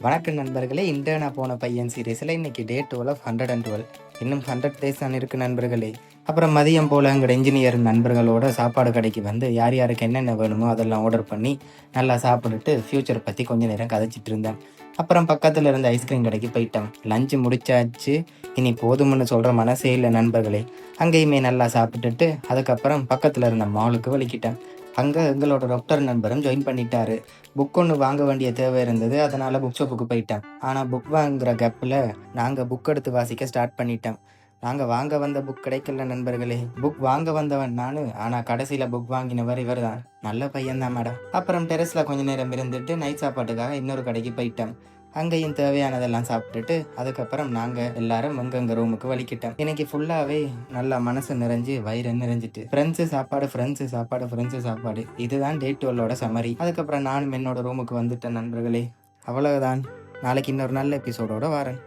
வணக்கம் நண்பர்களே. இன்டர்னா போன பையன் சீரீஸில் இன்னைக்கு டே 12 ஆஃப் 112. இன்னும் 100 டேஸ் தான் இருக்குது நண்பர்களே. அப்புறம் மதியம் போல் எங்களோட இன்ஜினியர் நண்பர்களோட சாப்பாடு கடைக்கு வந்து யார் யாருக்கு என்னென்ன வேணுமோ அதெல்லாம் ஆர்டர் பண்ணி நல்லா சாப்பிட்டுட்டு ஃப்யூச்சர் பற்றி கொஞ்ச நேரம் கதைச்சிட்டு இருந்தேன். அப்புறம் பக்கத்தில் இருந்த ஐஸ்கிரீம் கடைக்கு போயிட்டேன். லஞ்சு முடிச்சாச்சு. இனி போதும்னு சொல்கிற மனசே இல்லை நண்பர்களே. அங்கேயுமே நல்லா சாப்பிட்டுட்டு அதுக்கப்புறம் பக்கத்தில் இருந்த மாலுக்கு வலிக்கிட்டேன். அங்கே எங்களோட டாக்டர் நண்பரும் ஜாயின் பண்ணிட்டாரு. புக் ஒன்று வாங்க வேண்டிய தேவை இருந்தது. அதனால் புக் ஷாப்புக்கு போயிட்டேன். ஆனால் புக் வாங்குகிற கேப்பில் நாங்கள் புக் எடுத்து வாசிக்க ஸ்டார்ட் பண்ணிட்டோம். நாங்கள் வாங்க வந்த புக் கிடைக்கல நண்பர்களே. புக் வாங்க வந்தவன் நான், ஆனால் கடைசியில் புக் வாங்கினவர் இவர் தான். நல்ல பையன்தான் மேடம். அப்புறம் டெரஸில் கொஞ்ச நேரம் இருந்துட்டு நைட் சாப்பாட்டுக்காக இன்னொரு கடைக்கு போயிட்டோம். அங்கேயும் தேவையானதெல்லாம் சாப்பிட்டுட்டு அதுக்கப்புறம் நாங்கள் எல்லாரும் எங்கெங்க ரூமுக்கு வலிக்கிட்டோம். இன்னைக்கு ஃபுல்லாகவே நல்லா மனசு நிறைஞ்சு வயிறு நிறைஞ்சிட்டு ஃப்ரெண்ட்ஸு சாப்பாடு ஃப்ரெண்ட்ஸு சாப்பாடு ஃப்ரெண்ட்ஸு சாப்பாடு இதுதான் டே 12ஓட சமரி. அதுக்கப்புறம் நானும் என்னோட ரூமுக்கு வந்துட்டேன் நண்பர்களே. அவ்வளவுதான். நாளைக்கு இன்னொரு நல்ல எபிசோடோட வரேன்.